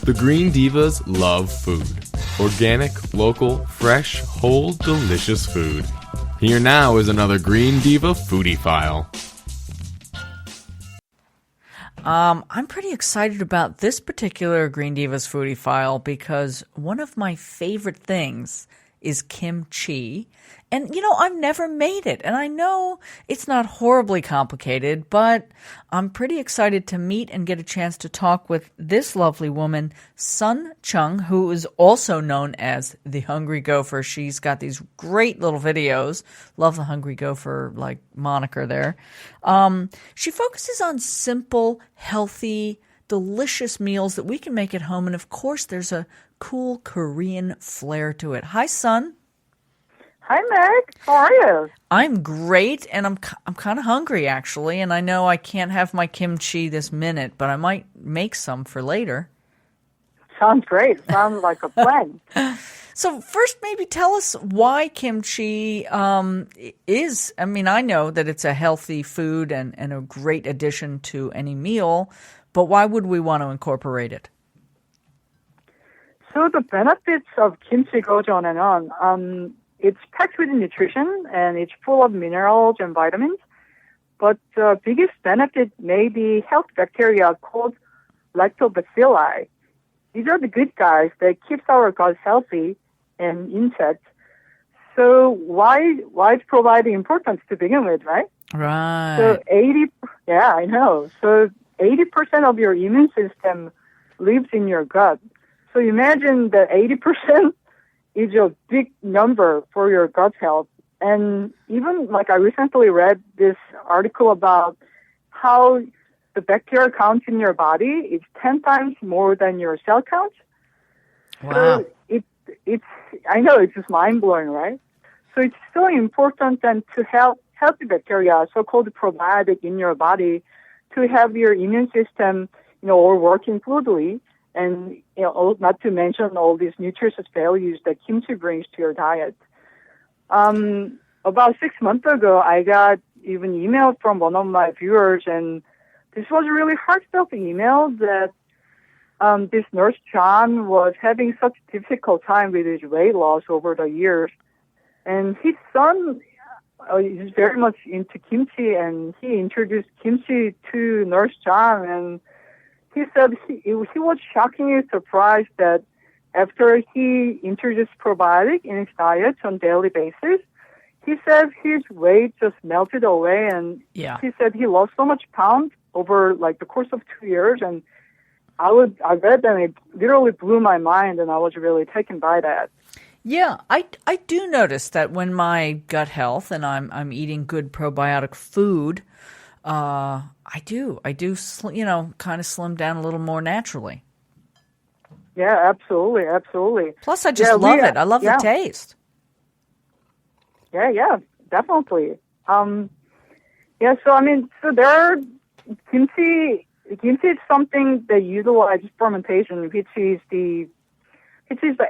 The Green Divas love food. Organic, local, fresh, whole, delicious food. Here now is another Green Diva Foodie File. I'm pretty excited about this particular Green Divas Foodie File because one of my favorite things is kimchi. And, I've never made it. And I know it's not horribly complicated, but I'm pretty excited to meet and get a chance to talk with this lovely woman, Sun Chung, who is also known as the Hungry Gopher. She's got these great little videos. Love the Hungry Gopher, moniker there. She focuses on simple, healthy, delicious meals that we can make at home. And, of course, there's a cool Korean flair to it. Hi, Sun. Hi, Meg. How are you? I'm great, and I'm kind of hungry, actually, and I know I can't have my kimchi this minute, but I might make some for later. Sounds great. Sounds like a plan. So first, maybe tell us why kimchi is, I know that it's a healthy food and a great addition to any meal, but why would we want to incorporate it? So the benefits of kimchi goes on and on. It's packed with nutrition, and it's full of minerals and vitamins. But the biggest benefit may be health bacteria called lactobacilli. These are the good guys that keeps our gut healthy and intact. So why it's providing importance to begin with, right? Right. So 80% of your immune system lives in your gut. So imagine that 80% is a big number for your gut health. And even I recently read this article about how the bacterial count in your body is 10 times more than your cell count. Wow. So I know it's just mind blowing, right? So it's so important then to have healthy bacteria, so-called probiotic in your body, to have your immune system, all working fluidly. And, not to mention all these nutritious values that kimchi brings to your diet. About 6 months ago, I got even email from one of my viewers, and this was a really heartfelt email that this nurse John was having such a difficult time with his weight loss over the years. And his son is very much into kimchi, and he introduced kimchi to nurse John, and he said he was shockingly surprised that after he introduced probiotic in his diet on a daily basis, he said his weight just melted away, and he said he lost so much pounds over the course of 2 years. And I read that, and it literally blew my mind, and I was really taken by that. Yeah, I do notice that when my gut health and I'm eating good probiotic food, I do, kind of slim down a little more naturally. Yeah, absolutely. Plus, I just love it. I love the taste. Yeah, definitely. So there are kimchi is something that utilizes fermentation, which is the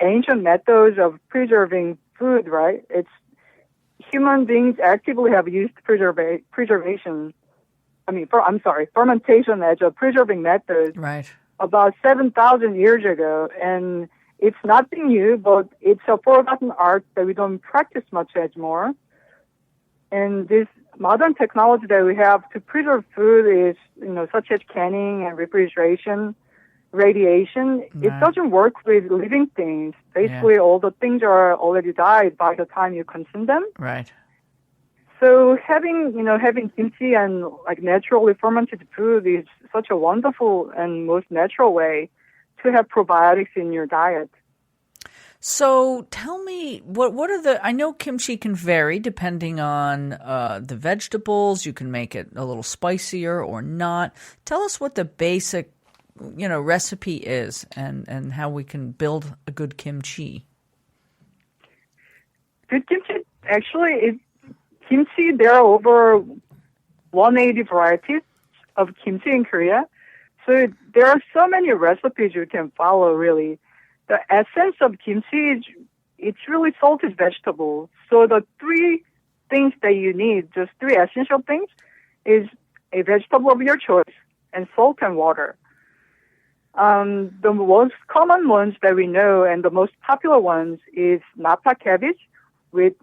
ancient methods of preserving food, right? It's human beings actively have used fermentation as a preserving method. Right. About 7,000 years ago, and it's nothing new, but it's a forgotten art that we don't practice much anymore. And this modern technology that we have to preserve food is, such as canning and refrigeration, radiation. Right. It doesn't work with living things. Basically, all the things are already died by the time you consume them. Right. So having kimchi and naturally fermented food is such a wonderful and most natural way to have probiotics in your diet. So tell me, what are I know kimchi can vary depending on the vegetables. You can make it a little spicier or not. Tell us what the basic, recipe is and how we can build a good kimchi. Good kimchi actually is kimchi. There are over 180 varieties of kimchi in Korea. So there are so many recipes you can follow, really. The essence of kimchi is it's really salted vegetables. So the three things that you need, just three essential things, is a vegetable of your choice and salt and water. The most common ones that we know and the most popular ones is 𝙒𝙏𝘾𝙃 with,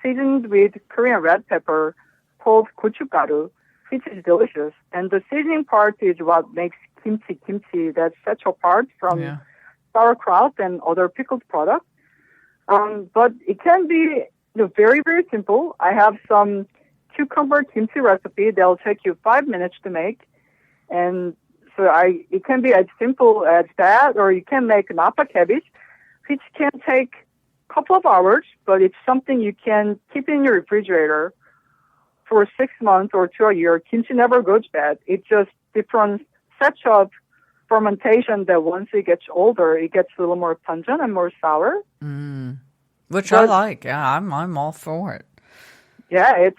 seasoned with Korean red pepper called 𝙒𝙀𝙓𝙏𝘾, which is delicious. And the seasoning part is what makes kimchi that sets apart from sauerkraut and other pickled products. But it can be very, very simple. I have some cucumber kimchi recipe that will take you 5 minutes to make. And so it can be as simple as that, or you can make 𝙒𝙏𝘾𝙃, which can take a couple of hours, but it's something you can keep in your refrigerator for 6 months or to a year. Kimchi never goes bad. It's just different sets of fermentation that once it gets older, it gets a little more pungent and more sour. Which I like. Yeah, I'm all for it. Yeah,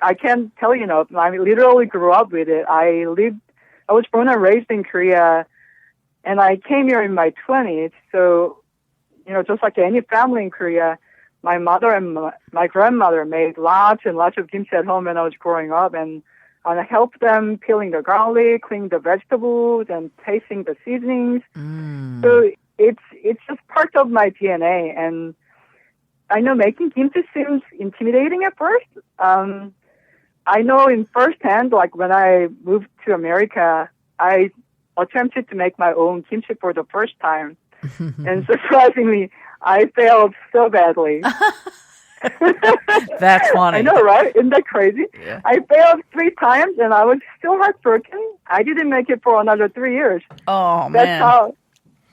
I can't tell you, I literally grew up with it. I was born and raised in Korea, and I came here in my 20s. So, just like any family in Korea, my mother and my grandmother made lots and lots of kimchi at home when I was growing up, and I helped them peeling the garlic, cleaning the vegetables, and tasting the seasonings. So it's just part of my DNA, and I know making kimchi seems intimidating at first. I know in firsthand, like when I moved to America, I attempted to make my own kimchi for the first time. And surprisingly, I failed so badly. That's funny. I know, right? Isn't that crazy? Yeah. I failed 3 times, and I was still heartbroken. I didn't make it for another 3 years. Oh, That's man. how.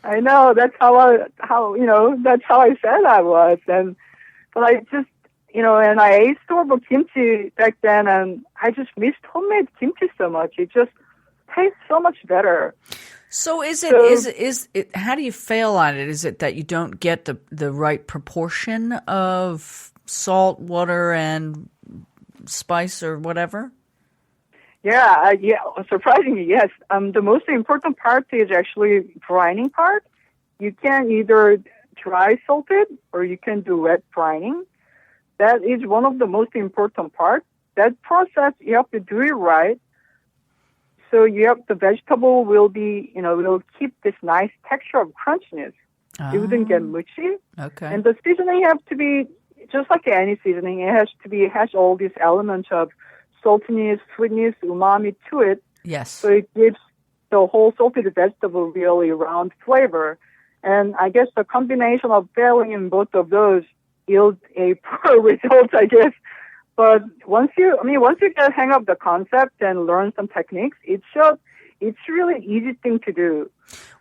I know. That's how that's how I said I was. But I just, and I ate store-bought kimchi back then, and I just missed homemade kimchi so much. It just tastes so much better. So is it how do you fail on it? Is it that you don't get the right proportion of salt, water, and spice or whatever? Yeah, surprisingly, yes. The most important part is actually brining part. You can either dry salt it or you can do wet brining. That is one of the most important parts. That process, you have to do it right. So the vegetable will be, will keep this nice texture of crunchiness. It wouldn't get mushy. Okay. And the seasoning have to be, just like any seasoning, it has all these elements of saltiness, sweetness, umami to it. Yes. So it gives the whole salted vegetable really round flavor. And I guess the combination of failing in both of those yields a poor result, I guess. But once you get hang of the concept and learn some techniques, it's really easy thing to do.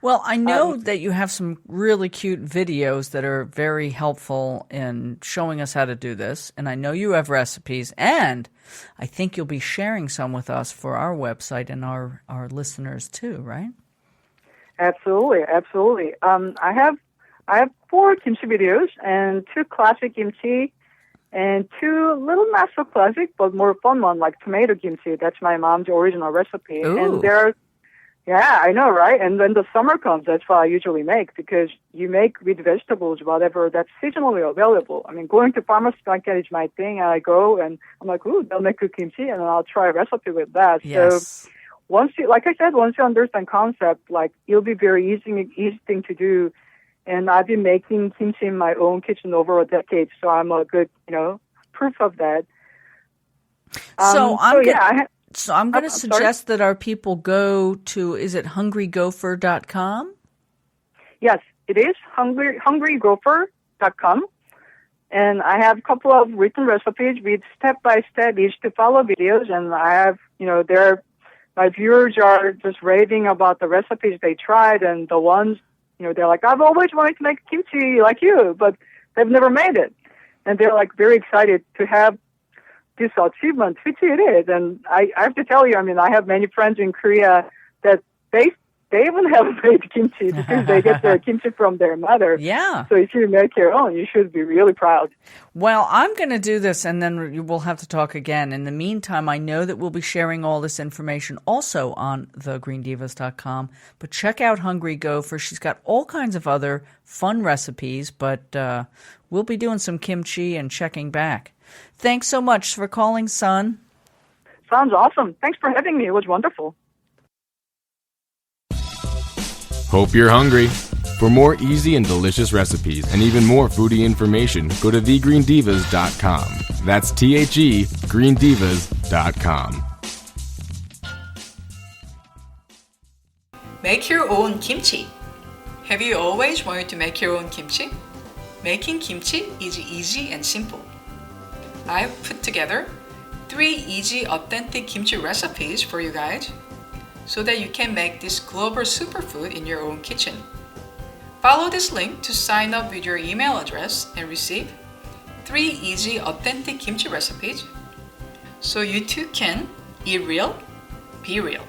Well, I know that you have some really cute videos that are very helpful in showing us how to do this. And I know you have recipes, and I think you'll be sharing some with us for our website and our listeners too, right? Absolutely. I have 4 kimchi videos and 2 classic kimchi and 2 little not so classic but more fun one like tomato kimchi. That's my mom's original recipe. Ooh. And I know, right? And when the summer comes, that's what I usually make, because you make with vegetables whatever that's seasonally available. I mean, going to farmer's market is my thing, and I go and I'm like, ooh, they'll make good kimchi, and I'll try a recipe with that. Yes. So once you understand concept, like, it'll be very easy thing to do. And I've been making kimchi in my own kitchen over a decade, so I'm a good, proof of that. So I'm going to sorry? suggest that our people go to, is it hungrygopher.com? Yes, it is hungrygopher.com. And I have a couple of written recipes with step-by-step easy to follow videos. And I have, my viewers are just raving about the recipes they tried, and the ones, they're like, I've always wanted to make kimchi like you, but they've never made it. And they're like very excited to have this achievement, which it is. And I have to tell you, I have many friends in Korea that they even have made kimchi because they get their kimchi from their mother. Yeah. So if you make your own, you should be really proud. Well, I'm going to do this, and then we'll have to talk again. In the meantime, I know that we'll be sharing all this information also on thegreendivas.com. But check out Hungry Gopher. She's got all kinds of other fun recipes, but we'll be doing some kimchi and checking back. Thanks so much for calling, son. Sounds awesome. Thanks for having me. It was wonderful. Hope you're hungry. For more easy and delicious recipes and even more foodie information, go to thegreendivas.com. That's THE greendivas.com. Make your own kimchi. Have you always wanted to make your own kimchi? Making kimchi is easy and simple. I've put together 3 easy authentic kimchi recipes for you guys so that you can make this global superfood in your own kitchen. Follow this link to sign up with your email address and receive 3 easy authentic kimchi recipes so you too can eat real, be real.